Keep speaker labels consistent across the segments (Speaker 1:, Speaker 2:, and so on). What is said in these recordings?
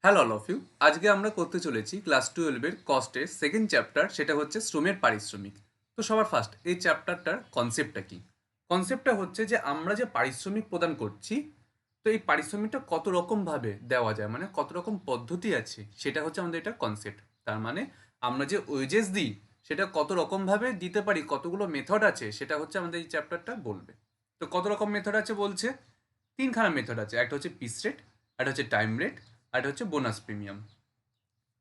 Speaker 1: Hello all of you. আজকে আমরা করতে চলেছি ক্লাস 12-এর কস্টের সেকেন্ড চ্যাপ্টার, সেটা হচ্ছে শ্রমের পারিশ্রমিক। তো সবার ফার্স্ট এই চ্যাপ্টারটার কনসেপ্টটা কি? কনসেপ্টটা হচ্ছে যে আমরা যে পারিশ্রমিক প্রদান করছি, তো এই পারিশ্রমিকটা কত রকমভাবে দেওয়া যায়, মানে কত রকম পদ্ধতি আছে, সেটা হচ্ছে আমাদের এটা কনসেপ্ট। তার মানে আমরা যে ওয়েজেস দিই সেটা কত রকমভাবে দিতে পারি, কতগুলো মেথড আছে, সেটা হচ্ছে আমাদের এই চ্যাপ্টারটা বলবে। তো কত রকম মেথড আছে বলছে? তিনখানা মেথড আছে। একটা হচ্ছে পিস রেট, একটা হচ্ছে টাইম রেট, আর একটা হচ্ছে বোনাস প্রিমিয়াম।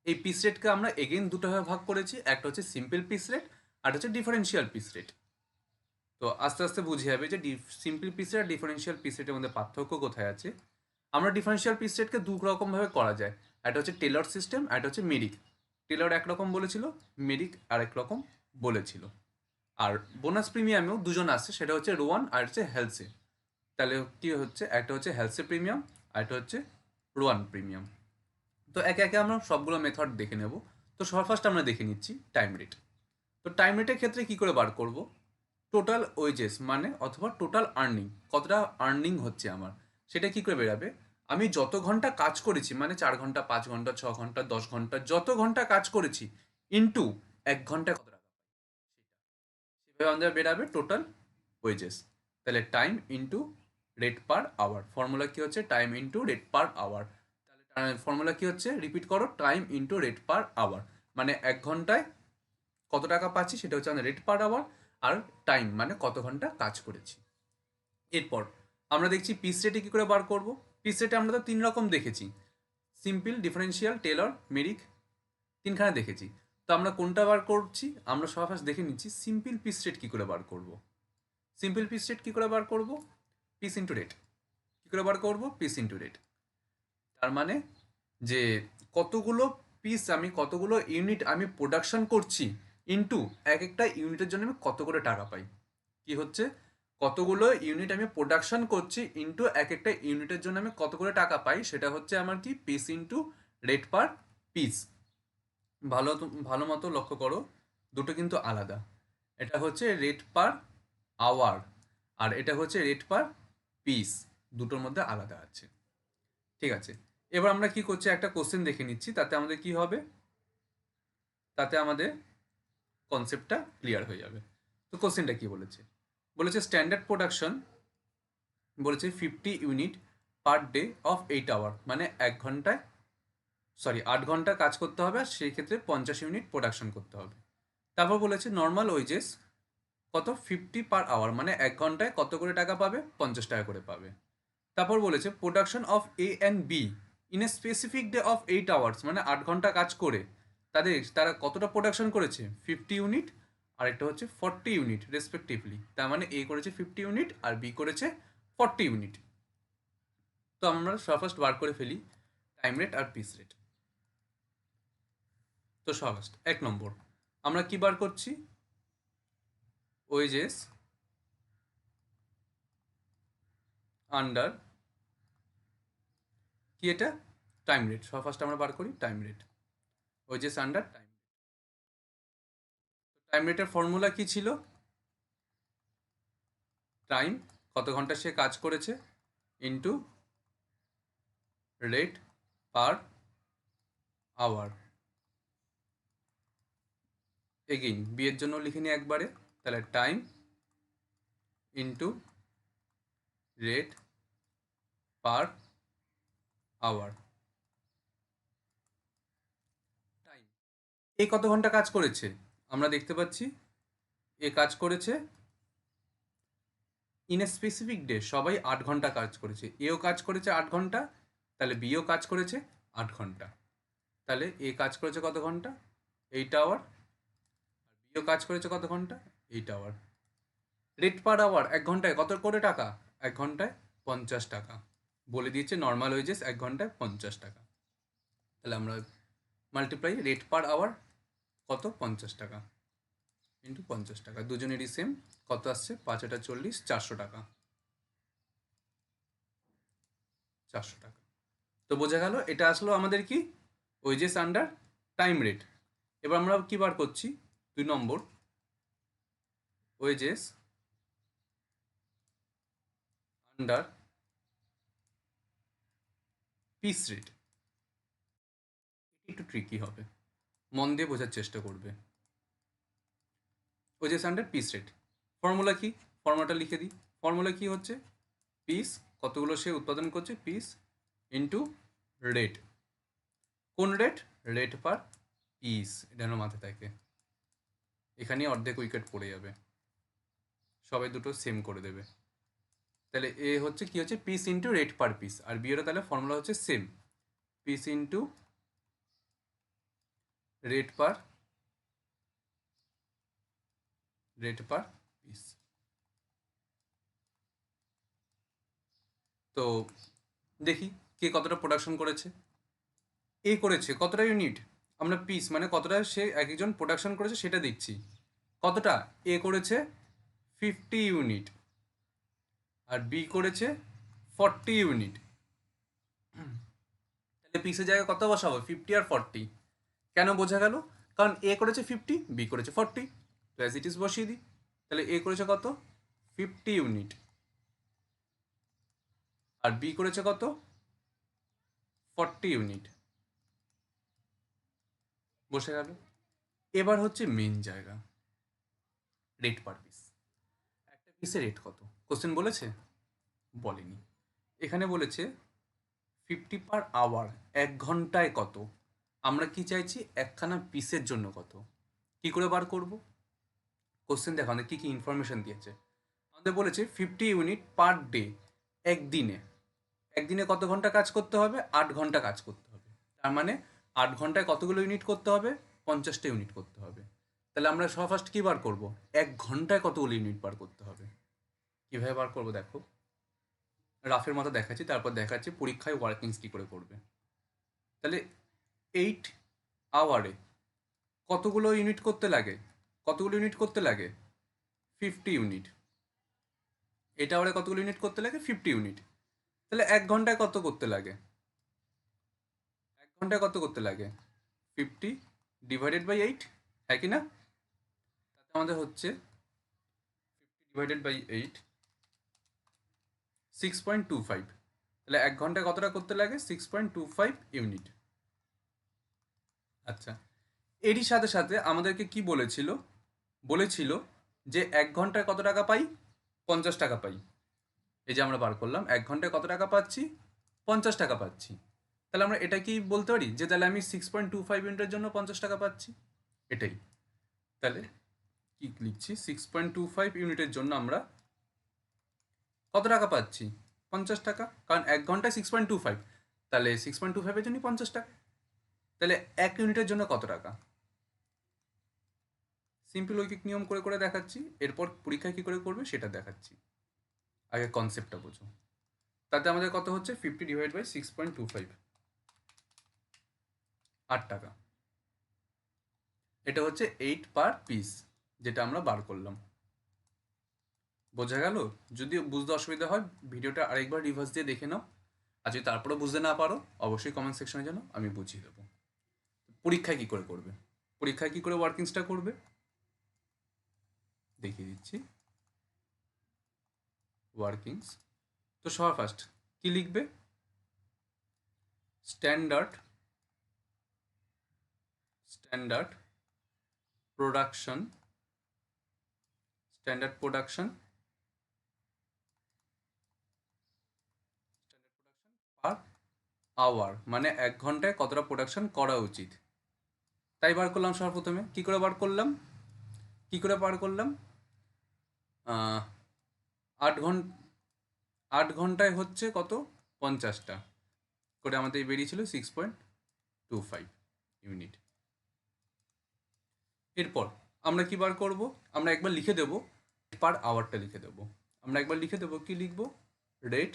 Speaker 1: এই পিস রেটকে আমরা এগেইন দুটো ভাবে ভাগ করেছি, একটা হচ্ছে সিম্পল পিস রেট আর হচ্ছে ডিফারেন্সিয়াল পিস রেট। তো আস্তে আস্তে বুঝে যাবে যে সিম্পল পিস রেট আর ডিফারেন্সিয়াল পিস রেটের মধ্যে পার্থক্য কোথায় আছে। আমরা ডিফারেন্সিয়াল পিস রেটকে দু রকম ভাবে করা যায়। একটা হচ্ছে টেলর সিস্টেম, একটা হচ্ছে মেরিক। টেলর একরকম বলেছিল, মেরিক আরেক রকম বলেছিল। আর বোনাস প্রিমিয়ামেও দুজন আসছে, সেটা হচ্ছে রোয়ান আর হচ্ছে হেলসে। তাহলে কি হচ্ছে, একটা হচ্ছে হেলসে প্রিমিয়াম আর একটা হচ্ছে রোয়ান প্রিমিয়াম। তো একে একে আমরা সবগুলো মেথড দেখে নেব। তো সবার ফার্স্ট আমরা দেখে নিচ্ছি টাইম রেট। তো টাইম রেটের ক্ষেত্রে কি করে বার করব? টোটাল ওয়েজেস মানে অথবা টোটাল আর্নিং, কতটা আর্নিং হচ্ছে আমার, সেটা কি করে বেরাবে? আমি যত ঘন্টা কাজ করেছি, মানে 4 ঘন্টা, 5 ঘন্টা, 6 ঘন্টা, 10 ঘন্টা, যত ঘন্টা কাজ করেছি ইন্টু 1 ঘন্টা কত টাকা, সেভাবে আমাদের বেরাবে টোটাল ওয়েজেস। তাহলে time into rate per hour, formula কি হচ্ছে? Time into rate per hour. তাহলে ফর্মুলা কি হচ্ছে? রিপিট করো, time into rate per hour. মানে 1 ঘন্টায় কত টাকা পাচ্ছি সেটা হচ্ছে আমাদের রেট পার আওয়ার, আর টাইম মানে কত ঘন্টা কাজ করেছি। এরপর আমরা দেখছি পিস রেটে কি করে বার করব। পিস রেটে আমরা তো 3 রকম দেখেছি, সিম্পল, ডিফারেন্সিয়াল, টেলর, মেরিক, তিনখানে দেখেছি। তো আমরা কোনটা বার করছি? আমরা সবার ফার্স্ট দেখে নিচ্ছি সিম্পল পিস রেট কি করে বার করব। সিম্পল পিস রেট কি করে বার করব? Piece into rate. কি করে বার করব? Piece into rate. তার মানে যে কতগুলো পিস, আমি কতগুলো ইউনিট আমি প্রোডাকশন করছি ইনটু এক একটা ইউনিটের জন্য আমি কত করে টাকা পাই। কি হচ্ছে? কতগুলো ইউনিট আমি প্রোডাকশন করছি ইনটু এক একটা ইউনিটের জন্য আমি কত করে টাকা পাই, সেটা হচ্ছে আমার কি? Piece into rate per piece. ভালো মতো লক্ষ্য করো, দুটো কিন্তু আলাদা। এটা হচ্ছে রেট পার আওয়ার আর এটা হচ্ছে রেট পার পিস, দুটোর মধ্যে আলাদা আছে। ঠিক আছে, এবার আমরা কি করছি, একটা কোশ্চেন দেখে নিচ্ছি, তাতে আমাদের কি হবে, তাতে আমাদের কনসেপ্টটা ক্লিয়ার হয়ে যাবে। তো কোশ্চেনটা কি বলেছে? বলেছে স্ট্যান্ডার্ড প্রোডাকশন, বলেছে 50 unit per day of 8 hour, মানে 1 ঘন্টায়, সরি 8 ঘন্টা কাজ করতে হবে, আর সেই ক্ষেত্রে 50 ইউনিট প্রোডাকশন করতে হবে। তারপর বলেছে নর্মাল ওয়েজেস কত? 50 পার আওয়ার, মানে 1 ঘন্টায় কত করে টাকা পাবে? 50 টাকা করে পাবে। তারপর বলেছে production of A and be in a specific day of 8 hours, মানে 8 ঘন্টা কাজ করে তারা কতটা প্রোডাকশন করেছে? 50 ইউনিট, আর একটা হচ্ছে 40 ইউনিট রেসপেক্টিভলি। তার মানে এ করেছে 50 ইউনিট আর বি করেছে 40 ইউনিট। তো আমরা ফার্স্ট বার করে ফেলি টাইম রেট আর পিস রেট। তো ফার্স্ট 1 নম্বর আমরা কি বার করছি? ওয়েজেস আন্ডার, কি এটা? Time rate. ফার্স্ট আমরা বার করি time rate, wages under time. Time রেটের ফর্মুলা কি ছিল? টাইম, কত ঘন্টা সে কাজ করেছে, into rate per hour. Again B এর জন্য লিখে নিই একবারে, তাহলে time into rate per hour. Time, A কত ঘন্টা কাজ করেছে? আমরা দেখতে পাচ্ছি এ কাজ করেছে ইন এ স্পেসিফিক ডে, সবাই 8 ঘন্টা কাজ করেছে। এও কাজ করেছে 8 ঘন্টা, তাহলে বিও কাজ করেছে 8 ঘন্টা। তাহলে এ কাজ করেছে কত ঘন্টা? 8 আওয়ার। বিও কাজ করেছে কত ঘন্টা? 8 আওয়ার। রেট পার আওয়ার 1 ঘন্টায় কত করে টাকা? 1 ঘন্টায় 50 টাকা। বলে দিয়েছে নর্মাল ওয়েজেস 1 ঘন্টায় 50 টাকা। তাহলে আমরা মাল্টিপ্লাই রেট পার আওয়ার কত? 50 টাকা ইন্টু 50 টাকা, দুজনেরই সেম। কত আসছে? 5 × 8 = 40, 400 টাকা। 400 টাকা। তো বোঝা গেল এটা আসলো আমাদের কি? Wages under time rate. এবার আমরা কি বার করছি? 2 নম্বর, ওয়েজেস আন্ডার পিস রেট। একটু ট্রিকি হবে, মন দিয়ে বোঝার চেষ্টা করবে। ওই যে স্ট্যান্ডার্ড পিস রেট, ফর্মুলা কি, ফর্মুলাটা লিখে দিই। ফর্মুলা কি হচ্ছে, পিস কতগুলো সে উৎপাদন করছে, পিস ইন্টু রেট। কোন রেট, রেট পার পিস, এটা যেন মাথায় থাকে। এখানে অর্ধেক উইকেট পড়ে যাবে, সবাই দুটো সেম করে দেবে। তাহলে এ হচ্ছে কি হচ্ছে, piece into rate per piece, আর বিয়েরও তাহলে ফর্মুলা হচ্ছে same, piece into rate per piece. তো দেখি কে কতটা প্রোডাকশন করেছে। এ করেছে কতটা ইউনিট, আমরা পিস মানে কতটা সে এক একজন প্রোডাকশন করেছে সেটা দিচ্ছি। কতটা, এ করেছে 50 ইউনিট আর বি করেছে 40 ইউনিট। তাহলে পিসের জায়গায় কত বসাবো, 50 আর 40। কেন, বোঝা গেল, কারণ এ করেছে 50, বি করেছে 40, তো অ্যাজ ইট ইজ বসিয়ে দিই। তাহলে এ করেছে কত, 50 ইউনিট, আর বি করেছে কত, 40 ইউনিট। বসে গেল। এবার হচ্ছে মেন জায়গা, রেট পার পিস। একটা পিসের রেট কত, কোশ্চেন বলেছে, বলেনি। এখানে বলেছে 50 পার আওয়ার, 1 ঘন্টায় কত। আমরা কি চাইছি, একখানা পিসের জন্য কত। কি করে বার করব, কোশ্চেন দেখো আমাদের কী কী ইনফরমেশন দিয়েছে। আমাদের বলেছে 50 ইউনিট পার ডে, একদিনে। একদিনে কত ঘন্টা কাজ করতে হবে, 8 ঘন্টা কাজ করতে হবে। তার মানে 8 ঘন্টায় কতগুলো ইউনিট করতে হবে, 50টা ইউনিট করতে হবে। তাহলে আমরা সব ফার্স্ট কী বার করব, 1 ঘন্টায় কতগুলো ইউনিট বার করতে হবে। কীভাবে বার করবো দেখো, রাফের মতো দেখাচ্ছি, তারপর দেখাচ্ছি পরীক্ষায় ওয়ার্কিংস কী করে করবে। তাহলে 8 আওয়ারে কতগুলো ইউনিট করতে লাগে, কতগুলো ইউনিট করতে লাগে, 50 ইউনিট। 8 আওয়ারে কতগুলো ইউনিট করতে লাগে, 50 ইউনিট। তাহলে 1 ঘন্টায় কত করতে লাগে, 1 ঘন্টায় কত করতে লাগে, 50 ডিভাইডেড বাই 8, হ্যাঁ কি না। তাতে আমাদের হচ্ছে 50 ডিভাইডেড বাই 8, 6.25। তাহলে 1 ঘন্টায় কতটা করতে লাগে, 6.25 ইউনিট। আচ্ছা, এরই সাথে সাথে আমাদেরকে কি বলেছিল, বলেছিল যে 1 ঘন্টায় কত টাকা পাই, 50 টাকা পাই। এই যে আমরা বার করলাম 1 ঘন্টায় কত টাকা পাচ্ছি, 50 টাকা পাচ্ছি। তাহলে আমরা এটা কি বলতে পারি যে তাহলে আমি 6.25 ইউনিটের জন্য 50 টাকা পাচ্ছি, এটাই। তাহলে কি লিখছি, 6.25 ইউনিটের জন্য আমরা কত টাকা পাচ্ছি, 50 টাকা, কারণ 1 ঘন্টায় 6.25, তাহলে 6.25-এর জন্য 50 টাকা। তাহলে 1 ইউনিটের জন্য কত টাকা, সিম্পল ঐকিক নিয়ম করে করে দেখাচ্ছি, এরপর পরীক্ষায় কী করে করবে সেটা দেখাচ্ছি। আগে কনসেপ্টটা বোঝো। তাতে আমাদের কত হচ্ছে, 50 ডিভাইড বাই 6.25, 8 টাকা। এটা হচ্ছে 8 পার পিস, যেটা আমরা বার করলাম। বোঝা গেল, যদি বুঝতে অসুবিধা হয় ভিডিওটা আরেকবার রিভার্স দিয়ে দেখে নাও, আর যদি তারপরেও বুঝতে না পারো অবশ্যই কমেন্ট সেকশনে জানাও, আমি বুঝিয়ে দেবো। পরীক্ষায় কী করে করবে, পরীক্ষায় কী করে ওয়ার্কিংসটা করবে দেখিয়ে দিচ্ছি। ওয়ার্কিংস, তো সবার ফার্স্ট কী লিখবে, standard production, standard production per hour, মানে 1 ঘন্টায় কতটা প্রোডাকশন করা উচিত। তাই বার করলাম সবার প্রথমে, কী করে বার করলাম, কী করে বার করলাম, 8 ঘন্টা, 8 ঘন্টায় হচ্ছে কত, 50টা করে আমাদের বেরিয়েছিল 6.25 ইউনিট। এরপর আমরা কি বার করব, আমরা একবার লিখে দেব, পার আওয়ারটা লিখে দেব। আমরা একবার লিখে দেব, কি লিখব, রেট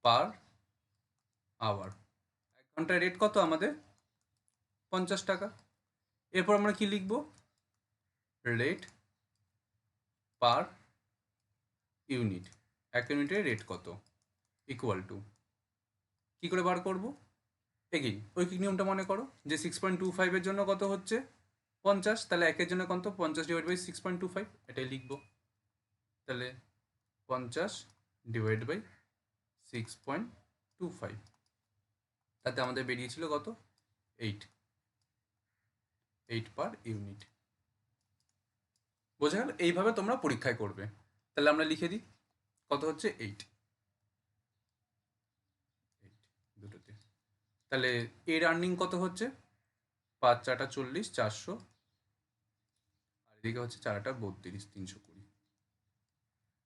Speaker 1: পার আওয়ার। 1 ঘন্টায় রেট কত আমাদের, 50 টাকা। এরপর আমরা কি লিখব, রেট পার ইউনিট, 1 ইউনিটের রেট কত, ইকুয়াল টু, কী করে বার করব, এগেইন ঐকিক নিয়মটা মনে করো, যে 6.25-এর জন্য কত হচ্ছে 50, তাহলে 1-এর জন্য কত, 50 ডিভাইড বাই 6.25, এটাই লিখবো। তাহলে 50 ডিভাইড বাই 6.25, তাতে আমাদের বেরিয়েছিল কত, 8 পার ইউনিট। বোঝা গেল? এইভাবে তোমরা পরীক্ষায় করবে। তাহলে আমরা লিখে দিই কত হচ্ছে 8 দুটোতে। তাহলে এর আর্নিং কত হচ্ছে 5 4টা 40 400, আর এদিকে হচ্ছে 4টা 32 320।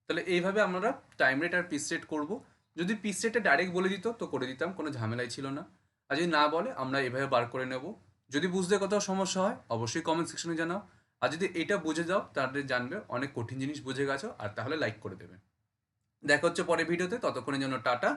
Speaker 1: তাহলে এইভাবে আমরা টাইম রেট আর পিস রেট করবো। যদি পিস রেটে ডাইরেক্ট বলে দিত তো করে দিতাম, কোনো ঝামেলাই ছিল না। আর যদি না বলে আমরা এভাবে বার করে নেব। যদি বুঝতে কোথাও সমস্যা হয় অবশ্যই কমেন্ট সেকশনে জানাও। আর যদি এটা বুঝে যাও তাহলে জানবে অনেক কঠিন জিনিস বুঝে গেছো, আর তাহলে লাইক করে দেবে। দেখা হচ্ছে পরের ভিডিওতে, ততক্ষণের জন্য টাটা।